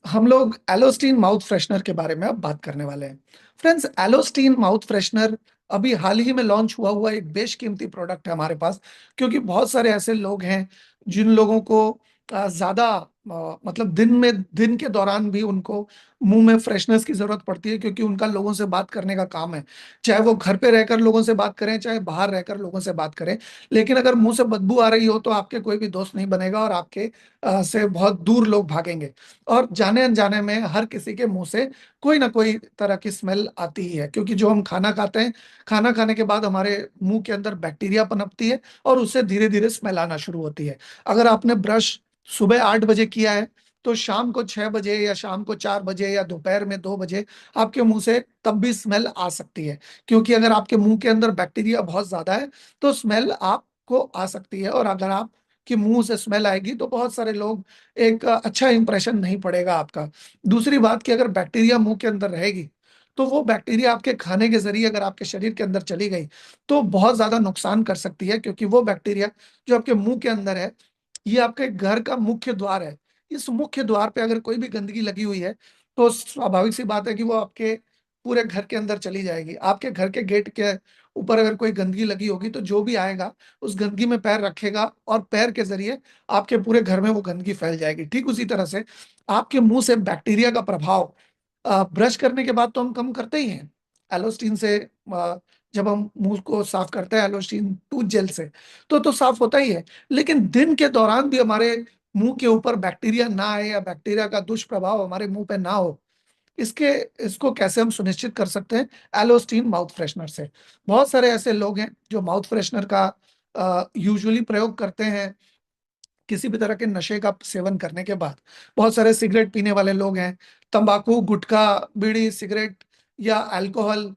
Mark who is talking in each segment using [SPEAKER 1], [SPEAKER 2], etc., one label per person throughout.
[SPEAKER 1] हम लोग एलोस्टीन mouth freshener के बारे में अब बात करने वाले हैं। फ्रेंड्स, एलोस्टीन माउथ फ्रेशनर अभी हाल ही में लॉन्च हुआ हुआ एक बेशकीमती प्रोडक्ट है हमारे पास। क्योंकि बहुत सारे ऐसे लोग हैं जिन लोगों को ज्यादा मतलब दिन के दौरान भी उनको मुंह में फ्रेशनेस की जरूरत पड़ती है, क्योंकि उनका लोगों से बात करने का काम है। चाहे वो घर पे रहकर लोगों से बात करें, चाहे बाहर रहकर लोगों से बात करें। लेकिन अगर मुंह से बदबू आ रही हो तो आपके कोई भी दोस्त नहीं बनेगा और आपके से बहुत दूर लोग भागेंगे। और जाने अनजाने में हर किसी के मुंह से कोई ना कोई तरह की स्मेल आती ही है, क्योंकि जो हम खाना खाते हैं, खाना खाने के बाद हमारे मुंह के अंदर बैक्टीरिया पनपती है और उससे धीरे धीरे स्मेल आना शुरू होती है। अगर आपने ब्रश सुबह 8 बजे किया है तो शाम को 6 बजे या शाम को 4 बजे या दोपहर में 2 बजे आपके मुंह से तब भी स्मेल आ सकती है। क्योंकि अगर आपके मुंह के अंदर बैक्टीरिया बहुत ज्यादा है तो स्मेल आपको आ सकती है। और अगर आप कि मुंह से स्मेल आएगी तो बहुत सारे लोग एक अच्छा इंप्रेशन नहीं पड़ेगा आपका। दूसरी बात कि अगर बैक्टीरिया मुंह के अंदर रहेगी तो वो बैक्टीरिया आपके खाने के जरिए अगर आपके शरीर के अंदर चली गई तो बहुत ज्यादा नुकसान कर सकती है। क्योंकि वो बैक्टीरिया जो आपके मुंह के अंदर है, ये आपके घर का मुख्य द्वार है। इस मुख्य द्वार पे अगर कोई भी गंदगी लगी हुई है तो स्वाभाविक सी बात है कि वो आपके पूरे घर के अंदर चली जाएगी। आपके घर के गेट के ऊपर अगर कोई गंदगी लगी होगी तो जो भी आएगा उस गंदगी में पैर रखेगा और पैर के जरिए आपके पूरे घर में वो गंदगी फैल जाएगी। ठीक उसी तरह से आपके मुंह से बैक्टीरिया का प्रभाव ब्रश करने के बाद तो हम कम करते ही हैं एलोस्टीन से। जब हम मुंह को साफ करते हैं एलोस्टीन टूथ जेल से तो साफ होता ही है। लेकिन दिन के दौरान भी हमारे मुंह के ऊपर बैक्टीरिया ना आए या बैक्टीरिया का दुष्प्रभाव हमारे मुंह पे ना हो, इसके इसको कैसे हम सुनिश्चित कर सकते हैं? एलोस्टीन माउथ फ्रेशनर से। बहुत सारे ऐसे लोग हैं जो माउथ फ्रेशनर का यूजुअली प्रयोग करते हैं किसी भी तरह के नशे का सेवन करने के बाद। बहुत सारे सिगरेट पीने वाले लोग हैं, तंबाकू, गुटखा, बीड़ी, सिगरेट या अल्कोहल,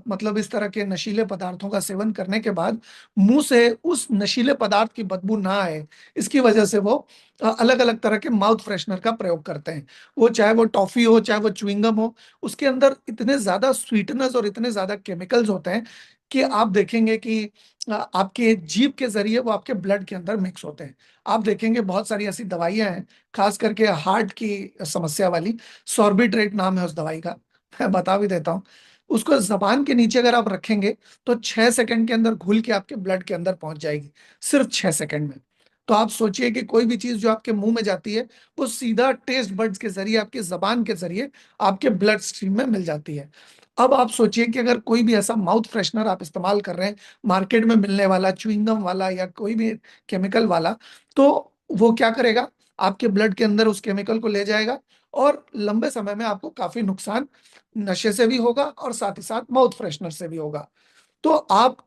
[SPEAKER 1] मतलब इस तरह के नशीले पदार्थों का सेवन करने के बाद मुंह से उस नशीले पदार्थ की बदबू ना आए, इसकी वजह से वो अलग अलग तरह के माउथ फ्रेशनर का प्रयोग करते हैं। वो चाहे वो टॉफी हो, चाहे वो च्युइंगम हो, उसके अंदर इतने ज्यादा स्वीटनर्स और इतने ज्यादा केमिकल्स होते हैं कि आप देखेंगे कि आपके जीभ के जरिए वो आपके ब्लड के अंदर मिक्स होते हैं। आप देखेंगे बहुत सारी ऐसी दवाइयां हैं, खास करके हार्ट की समस्या वाली। सॉर्बिट्रेट नाम है उस दवाई का, मैं बता भी देता हूँ। उसको जबान के नीचे अगर आप रखेंगे तो 6 सेकंड के अंदर घुल के आपके ब्लड के अंदर पहुंच जाएगी, सिर्फ 6 सेकंड में। तो आप सोचिए कि कोई भी चीज जो आपके मुंह में जाती है वो सीधा टेस्ट बड्स के जरिए, आपकी जबान के जरिए आपके ब्लड स्ट्रीम में मिल जाती है। अब आप सोचिए कि अगर कोई भी ऐसा माउथ फ्रेशनर आप इस्तेमाल कर रहे हैं, मार्केट में मिलने वाला, च्युइंगम वाला या कोई भी केमिकल वाला, तो वो क्या करेगा? आपके ब्लड के अंदर उस केमिकल को ले जाएगा और लंबे समय में आपको काफी नुकसान नशे से भी होगा और साथ ही साथ माउथ फ्रेशनर से भी होगा। तो आप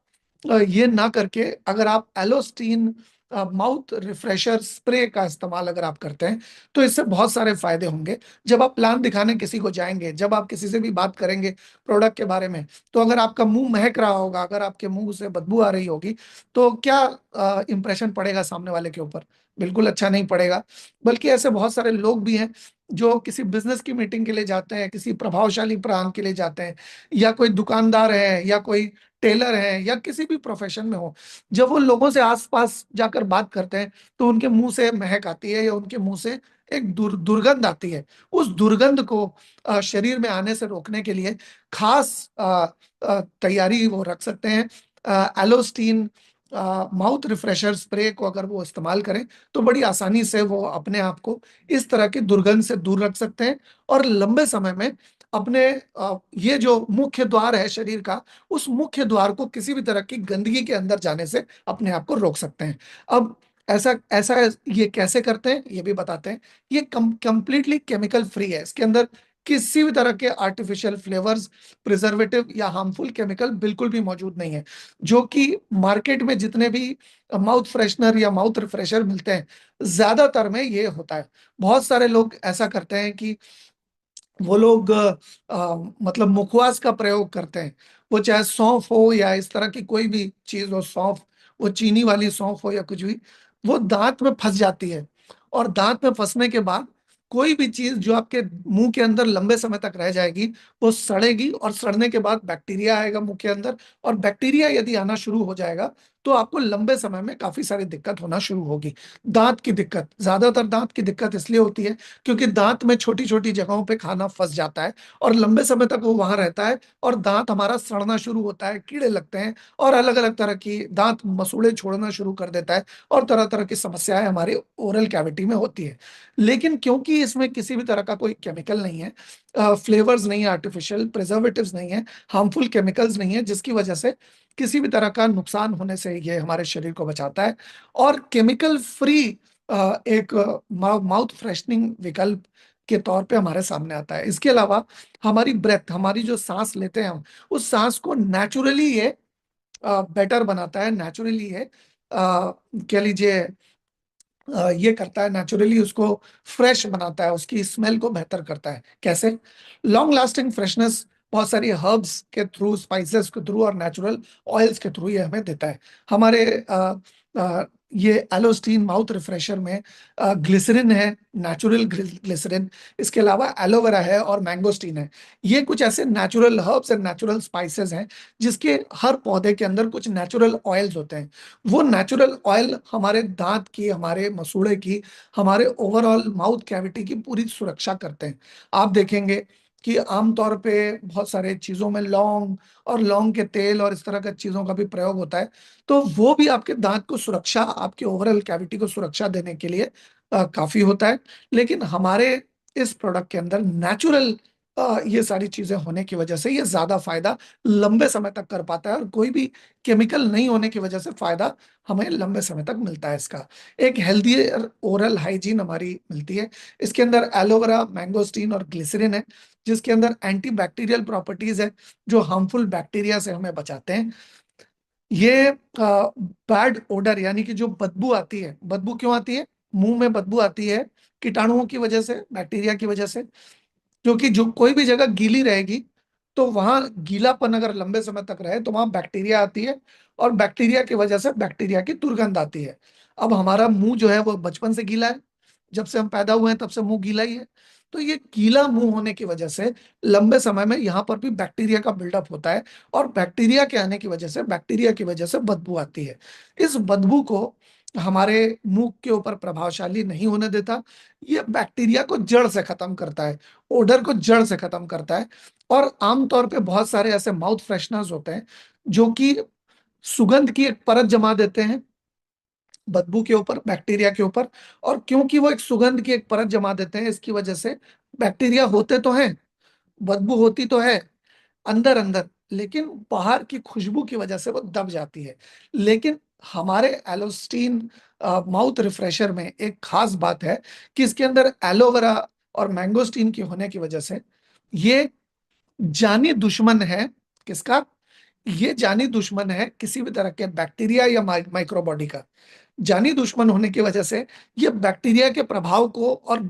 [SPEAKER 1] ये ना करके अगर आप एलोस्टीन माउथ रिफ्रेशर स्प्रे का इस्तेमाल अगर आप करते हैं तो इससे बहुत सारे फायदे होंगे। जब आप प्लान दिखाने किसी को जाएंगे, जब आप किसी से भी बात करेंगे प्रोडक्ट के बारे में, तो अगर आपका मुंह महक रहा होगा, अगर आपके मुंह से बदबू आ रही होगी, तो क्या इंप्रेशन पड़ेगा सामने वाले के ऊपर? बिल्कुल अच्छा नहीं पड़ेगा। बल्कि ऐसे बहुत सारे लोग भी हैं जो किसी बिजनेस की मीटिंग के लिए जाते हैं, किसी प्रभावशाली प्लान के लिए जाते हैं, या कोई दुकानदार है या कोई टेलर है या किसी भी प्रोफेशन में हो, जब वो लोगों से आसपास जाकर बात करते हैं तो उनके मुंह से महक आती है या उनके मुंह से एक दुर्गंध आती है। उस दुर्गंध को शरीर में आने से रोकने के लिए खास तैयारी वो रख सकते हैं। एलोस्टीन माउथ रिफ्रेशर स्प्रे को अगर वो इस्तेमाल करें तो बड़ी आसानी से वो अपने आप को इस तरह की दुर्गंध से दूर रख सकते हैं और लंबे समय में अपने ये जो मुख्य द्वार है शरीर का, उस मुख्य द्वार को किसी भी तरह की गंदगी के अंदर जाने से अपने आप को रोक सकते हैं। अब ऐसा ऐसा ये कैसे करते हैं ये भी बताते हैं। ये कंप्लीटली केमिकल फ्री है। इसके अंदर किसी भी तरह के आर्टिफिशियल फ्लेवर्स, प्रिजर्वेटिव या हार्मफुल केमिकल बिल्कुल भी मौजूद नहीं है। जो कि मार्केट में जितने भी माउथ फ्रेशनर या माउथ रिफ्रेशर मिलते हैं, ज्यादातर में ये होता है। बहुत सारे लोग ऐसा करते हैं कि वो लोग मतलब मुखवास का प्रयोग करते हैं। वो चाहे सौंफ हो या इस तरह की कोई भी चीज हो, सौंफ, वो चीनी वाली सौंफ हो या कुछ भी, वो दांत में फंस जाती है। और दांत में फंसने के बाद कोई भी चीज जो आपके मुंह के अंदर लंबे समय तक रह जाएगी वो सड़ेगी और सड़ने के बाद बैक्टीरिया आएगा मुंह के अंदर। और बैक्टीरिया यदि आना शुरू हो जाएगा तो आपको लंबे समय में काफी सारी दिक्कत होना शुरू होगी। दांत की दिक्कत, ज्यादातर दांत की दिक्कत इसलिए होती है क्योंकि दांत में छोटी छोटी जगहों पे खाना फंस जाता है और लंबे समय तक वो वहां रहता है और दांत हमारा सड़ना शुरू होता है, कीड़े लगते हैं और अलग अलग तरह की दांत मसूड़े छोड़ना शुरू कर देता है और तरह तरह की समस्याएं हमारे ओरल कैविटी में होती है। लेकिन क्योंकि इसमें किसी भी तरह का कोई केमिकल नहीं है, फ्लेवर्स नहीं है, आर्टिफिशियल प्रिजर्वेटिव्स नहीं है, हार्मफुल केमिकल्स नहीं है, जिसकी वजह से किसी भी तरह का नुकसान होने से ये हमारे शरीर को बचाता है और केमिकल फ्री एक माउथ फ्रेशनिंग विकल्प के तौर पे हमारे सामने आता है। इसके अलावा हमारी ब्रेथ, हमारी जो सांस लेते हैं हम, उस सांस को नेचुरली ये बेटर बनाता है, नेचुरली ये कह लीजिए ये करता है, नेचुरली उसको फ्रेश बनाता है, उसकी स्मेल को बेहतर करता है। कैसे? लॉन्ग लास्टिंग फ्रेशनेस बहुत सारी हर्ब्स के थ्रू, स्पाइसेस के थ्रू और नेचुरल ऑयल्स के थ्रू ये हमें देता है। हमारे ये एलोस्टीन माउथ रिफ्रेशर में ग्लिसरिन है, नेचुरल ग्लिसरिन, इसके अलावा एलोवेरा है और मैंगोस्टीन है। ये कुछ ऐसे natural herbs and natural spices हैं जिसके हर पौधे के अंदर कुछ नेचुरल ऑयल्स होते हैं। वो नेचुरल ऑयल हमारे दांत की, हमारे मसूड़े की, हमारे ओवरऑल माउथ कैविटी की पूरी सुरक्षा करते हैं। आप देखेंगे कि आमतौर पे बहुत सारे चीजों में लौंग और लौंग के तेल और इस तरह का चीजों का भी प्रयोग होता है, तो वो भी आपके दांत को सुरक्षा, आपके ओवरऑल कैविटी को सुरक्षा देने के लिए काफी होता है। लेकिन हमारे इस प्रोडक्ट के अंदर नेचुरल ये सारी चीजें होने की वजह से ये ज्यादा फायदा लंबे समय तक कर पाता है और कोई भी केमिकल नहीं होने की वजह से फायदा हमें लंबे समय तक मिलता है। इसका एक हेल्दी ओरल हाइजीन हमारी मिलती है। इसके अंदर एलोवेरा, मैंगोस्टीन और ग्लिसरीन है, जिसके अंदर एंटी बैक्टीरियल प्रॉपर्टीज है जो हार्मफुल बैक्टीरिया से हमें बचाते हैं। ये बैड ओडर यानी कि जो बदबू आती है, बदबू क्यों आती है? मुंह में बदबू आती है कीटाणुओं की वजह से, बैक्टीरिया की वजह से, क्योंकि जो कोई भी जगह गीली रहेगी तो वहां गीलापन अगर लंबे समय तक रहे तो वहां बैक्टीरिया आती है और बैक्टीरिया की वजह से बैक्टीरिया की दुर्गंध आती है। अब हमारा मुंह जो है वो बचपन से गीला है, जब से हम पैदा हुए हैं तब से मुंह गीला ही है। तो ये गीला मुंह होने की वजह से लंबे समय में यहाँ पर भी बैक्टीरिया का बिल्डअप होता है और बैक्टीरिया के आने की वजह से, बैक्टीरिया की वजह से बदबू आती है। इस बदबू को हमारे मुंह के ऊपर प्रभावशाली नहीं होने देता। ये बैक्टीरिया को जड़ से खत्म करता है, ओडर को जड़ से खत्म करता है। और आमतौर पे बहुत सारे ऐसे माउथ फ्रेशनर्स होते हैं जो कि सुगंध की एक परत जमा देते हैं बदबू के ऊपर, बैक्टीरिया के ऊपर। और क्योंकि वो एक सुगंध की एक परत जमा देते हैं, इसकी वजह से बैक्टीरिया होते तो हैं, बदबू होती तो है अंदर अंदर, लेकिन बाहर की खुशबू की वजह से वो दब जाती है। लेकिन हमारे एलोस्टीन माउथ रिफ्रेशर में एक खास बात है कि इसके अंदर एलोवेरा और मैंगोस्टीन की होने की वजह से ये जानी दुश्मन है। किसका? ये जानी दुश्मन है किसी भी तरह के बैक्टीरिया या माइक्रोबॉडी का। जानी दुश्मन होने की वजह से ये बैक्टीरिया के प्रभाव को और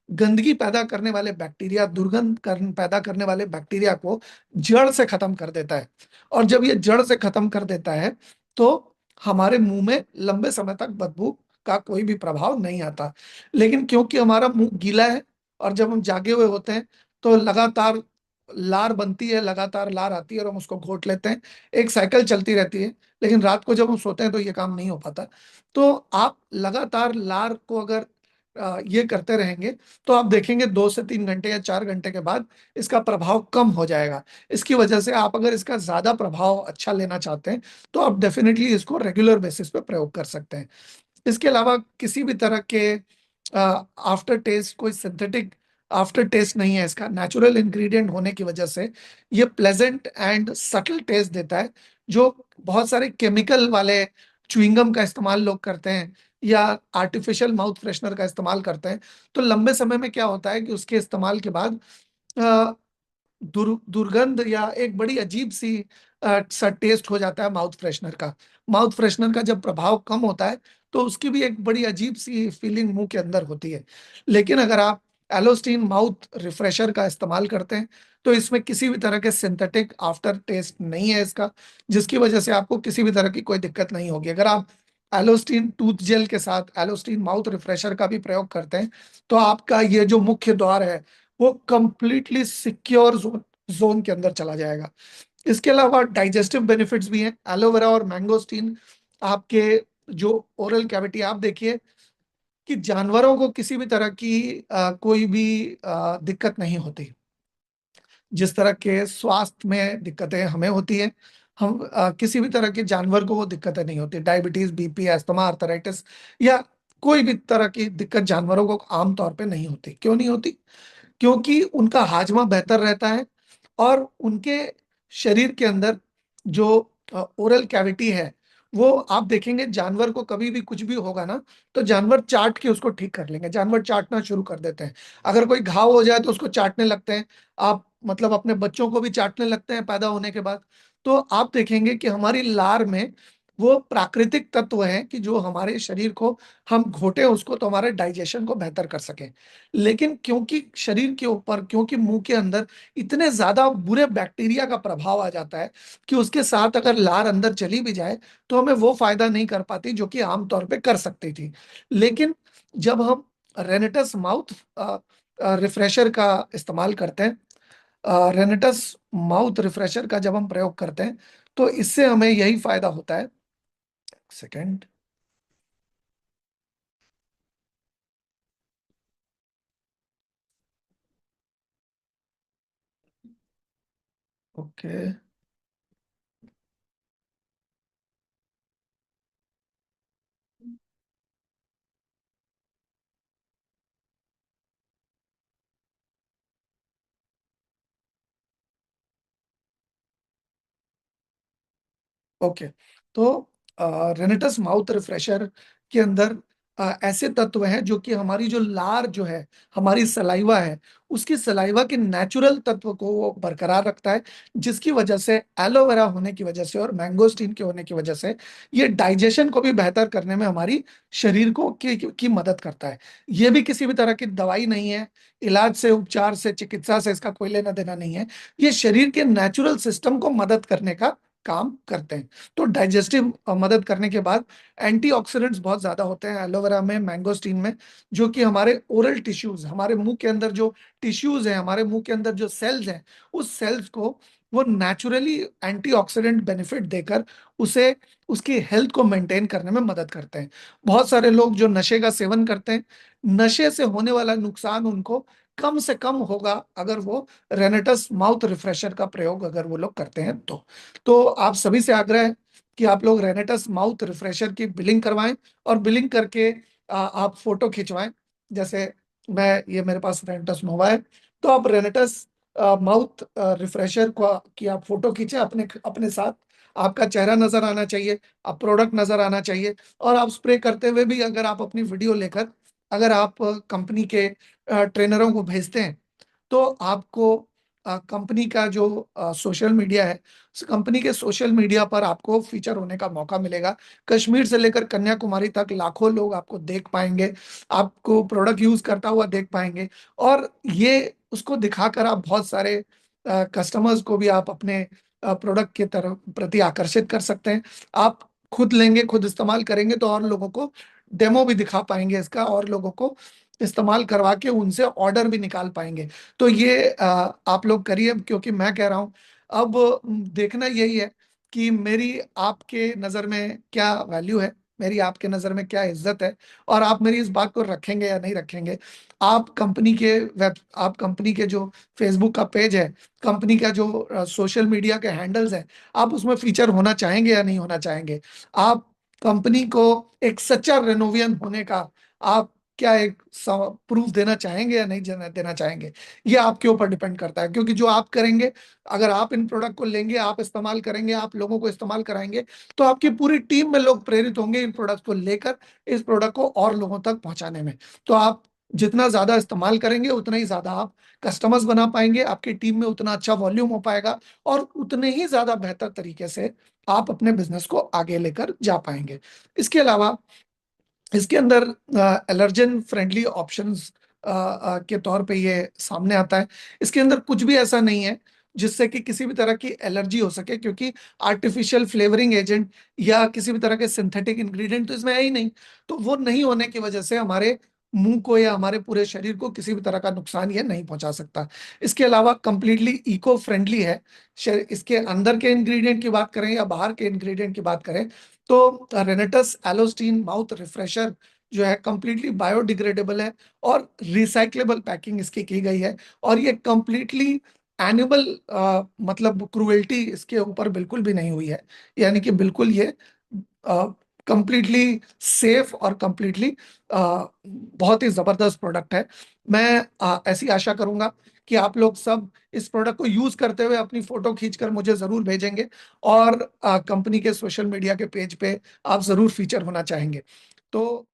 [SPEAKER 1] गंदगी पैदा करने वाले बैक्टीरिया, पैदा करने वाले बैक्टीरिया को जड़ से खत्म कर देता है। और जब ये जड़ से खत्म कर देता है तो हमारे मुंह में लंबे समय तक बदबू का कोई भी प्रभाव नहीं आता। लेकिन क्योंकि हमारा मुंह गीला है और जब हम जागे हुए होते हैं तो लगातार लार बनती है, लगातार लार आती है और हम उसको घोट लेते हैं, एक साइकिल चलती रहती है। लेकिन रात को जब हम सोते हैं तो ये काम नहीं हो पाता। तो आप लगातार लार को अगर ये करते रहेंगे तो आप देखेंगे 2 से 3 घंटे या 4 घंटे के बाद इसका प्रभाव कम हो जाएगा। इसकी वजह से आप अगर इसका ज्यादा प्रभाव अच्छा लेना चाहते हैं तो आप डेफिनेटली इसको रेगुलर बेसिस पे प्रयोग कर सकते हैं। इसके अलावा किसी भी तरह के आफ्टर टेस्ट, कोई सिंथेटिक आफ्टर टेस्ट नहीं है, इसका नेचुरल इंग्रेडिएंट होने की वजह से ये प्लेजेंट एंड सटल टेस्ट देता है। जो बहुत सारे केमिकल वाले च्युइंगम का इस्तेमाल लोग करते हैं या आर्टिफिशियल माउथ फ्रेशनर का इस्तेमाल करते हैं, तो लंबे समय में क्या होता है कि उसके इस्तेमाल के बाद दुर्गंध या एक बड़ी अजीब सी सा टेस्ट हो जाता है माउथ फ्रेशनर का। माउथ फ्रेशनर का जब प्रभाव कम होता है तो उसकी भी एक बड़ी अजीब सी फीलिंग मुंह के अंदर होती है। लेकिन अगर आप एलोस्टीन माउथ रिफ्रेशर का इस्तेमाल करते हैं तो इसमें किसी भी तरह के सिंथेटिक आफ्टर टेस्ट नहीं है इसका, जिसकी वजह से आपको किसी भी तरह की कोई दिक्कत नहीं होगी। अगर आप एलोस्टीन टूथ जेल के साथ एलोस्टीन माउथ रिफ्रेशर का भी प्रयोग करते हैं तो आपका ये जो मुख्य द्वार है वो कंप्लीटली सिक्योर जोन के अंदर चला जाएगा। इसके अलावा डाइजेस्टिव बेनिफिट्स भी हैं। एलोवेरा और मैंगोस्टीन आपके जो ओरल कैविटी, आप देखिए कि जानवरों को किसी भी तरह की कोई भी दिक्कत नहीं होती। जिस तरह के स्वास्थ्य में दिक्कतें हमें होती हैं, हम किसी भी तरह के जानवर को वो दिक्कतें नहीं होती। डायबिटीज, बीपी, अस्थमा, आर्थराइटिस या कोई भी तरह की दिक्कत जानवरों को आमतौर पे नहीं होती। क्यों नहीं होती? क्योंकि उनका हाजमा बेहतर रहता है और उनके शरीर के अंदर जो ओरल कैविटी है, वो आप देखेंगे जानवर को कभी भी कुछ भी होगा ना, तो जानवर चाट के उसको ठीक कर लेंगे। जानवर चाटना शुरू कर देते हैं। अगर कोई घाव हो जाए तो उसको चाटने लगते हैं। आप मतलब अपने बच्चों को भी चाटने लगते हैं पैदा होने के बाद। तो आप देखेंगे कि हमारी लार में वो प्राकृतिक तत्व हैं कि जो हमारे शरीर को हम घोटे उसको तो हमारे डाइजेशन को बेहतर कर सके। लेकिन क्योंकि शरीर के ऊपर, क्योंकि मुंह के अंदर इतने ज्यादा बुरे बैक्टीरिया का प्रभाव आ जाता है कि उसके साथ अगर लार अंदर चली भी जाए तो हमें वो फायदा नहीं कर पाती जो कि आमतौर पे कर सकती थी। लेकिन जब हम रेनेटस माउथ रिफ्रेशर का इस्तेमाल करते हैं, रेनेटस माउथ रिफ्रेशर का जब हम प्रयोग करते हैं, तो इससे हमें यही फायदा होता है। सेकंड। ओके। ओके। तो रेनेटस माउथ रिफ्रेशर के अंदर ऐसे तत्व हैं जो कि हमारी जो लार जो है, हमारी सलाइवा है, उसकी सलाइवा के नेचुरल तत्व को वो बरकरार रखता है। जिसकी वजह से एलोवेरा होने की वजह से और मैंगोस्टीन के होने की वजह से ये डाइजेशन को भी बेहतर करने में हमारी शरीर को की मदद करता है। ये भी किसी भी तरह की दवाई नहीं है। इलाज से, उपचार से, चिकित्सा से इसका कोई लेना देना नहीं है। ये शरीर के नेचुरल सिस्टम को मदद करने का काम करते हैं। तो डाइजेस्टिव मदद करने के बाद एंटीऑक्सीडेंट्स बहुत ज्यादा होते हैं एलोवेरा में, मैंगोस्टीन में, जो कि हमारे ओरल टिश्यूज, हमारे मुंह के अंदर जो टिश्यूज हैं, हमारे मुंह के अंदर जो सेल्स हैं, उस सेल्स को वो नेचुरली एंटीऑक्सीडेंट बेनिफिट देकर उसे, उसकी हेल्थ को मेंटेन करने में मदद करते हैं। बहुत सारे लोग जो नशे का सेवन करते हैं, नशे से होने वाला नुकसान उनको कम से कम होगा अगर वो रेनेटस माउथ रिफ्रेशर का प्रयोग अगर वो लोग करते हैं तो आप सभी से आग्रह है कि आप लोग रेनेटस माउथ रिफ्रेशर की बिलिंग करवाएं और बिलिंग करके आप फोटो खिंचवाएं। जैसे मैं, ये मेरे पास रेनेटस नोवा है, तो आप रेनेटस माउथ रिफ्रेशर को की आप फोटो खींचे अपने अपने साथ। आपका चेहरा नजर आना चाहिए, आप प्रोडक्ट नजर आना चाहिए, और आप स्प्रे करते हुए भी अगर आप अपनी वीडियो लेकर अगर आप कंपनी के ट्रेनरों को भेजते हैं, तो आपको कंपनी का जो सोशल मीडिया है, उस कंपनी के सोशल मीडिया पर आपको फीचर होने का मौका मिलेगा। कश्मीर से लेकर कन्याकुमारी तक लाखों लोग आपको देख पाएंगे, आपको प्रोडक्ट यूज करता हुआ देख पाएंगे। और ये उसको दिखाकर आप बहुत सारे कस्टमर्स को भी आप अपने प्रोडक्ट के तरफ प्रति आकर्षित कर सकते हैं। आप खुद लेंगे, खुद इस्तेमाल करेंगे, तो और लोगों को डेमो भी दिखा पाएंगे इसका, और लोगों को इस्तेमाल करवा के उनसे ऑर्डर भी निकाल पाएंगे। तो ये आप लोग करिए, क्योंकि मैं कह रहा हूँ अब देखना यही है कि मेरी आपके नज़र में क्या वैल्यू है, मेरी आपके नज़र में क्या इज्जत है, और आप मेरी इस बात को रखेंगे या नहीं रखेंगे। आप कंपनी के जो फेसबुक का पेज है, कंपनी का जो सोशल मीडिया के हैंडल्स हैं, आप उसमें फीचर होना चाहेंगे या नहीं होना चाहेंगे। आप कंपनी को एक सच्चा रेनोवियन होने का आप क्या एक प्रूफ देना चाहेंगे या नहीं देना चाहेंगे। ये आपके ऊपर डिपेंड करता है, क्योंकि जो आप करेंगे, अगर आप इन प्रोडक्ट को लेंगे, आप इस्तेमाल करेंगे, आप लोगों को इस्तेमाल कराएंगे, तो आपकी पूरी टीम में लोग प्रेरित होंगे इन प्रोडक्ट को लेकर इस प्रोडक्ट को और लोगों तक पहुंचाने में। तो आप जितना ज्यादा इस्तेमाल करेंगे उतना ही ज्यादा आप कस्टमर्स बना पाएंगे, आपकी टीम में उतना अच्छा वॉल्यूम हो पाएगा, और उतने ही ज्यादा बेहतर तरीके से आप अपने बिजनेस को आगे लेकर जा पाएंगे। इसके अलावा इसके अंदर एलर्जन फ्रेंडली ऑप्शंस के तौर पे ये सामने आता है। इसके अंदर कुछ भी ऐसा नहीं है जिससे कि किसी भी तरह की एलर्जी हो सके, क्योंकि आर्टिफिशियल फ्लेवरिंग एजेंट या किसी भी तरह के सिंथेटिक इंग्रेडिएंट तो इसमें है ही नहीं। तो वो नहीं होने की वजह से हमारे मुंह को या हमारे पूरे शरीर को किसी भी तरह का नुकसान ये नहीं पहुंचा सकता। इसके अलावा कंप्लीटली इको फ्रेंडली है। इसके अंदर के इंग्रेडिएंट की बात करें या बाहर के इंग्रेडिएंट की बात करें, तो रेनेटस एलोस्टीन माउथ रिफ्रेशर जो है कंप्लीटली बायोडिग्रेडेबल है और रिसाइक्लेबल पैकिंग इसकी की गई है। और ये कंप्लीटली एनिमल मतलब क्रुएल्टी इसके ऊपर बिल्कुल भी नहीं हुई है, यानी कि बिल्कुल ये कंप्लीटली सेफ और कंप्लीटली बहुत ही जबरदस्त प्रोडक्ट है। मैं ऐसी आशा करूंगा कि आप लोग सब इस प्रोडक्ट को यूज करते हुए अपनी फोटो खींचकर मुझे जरूर भेजेंगे और कंपनी के सोशल मीडिया के पेज पे आप जरूर फीचर होना चाहेंगे। तो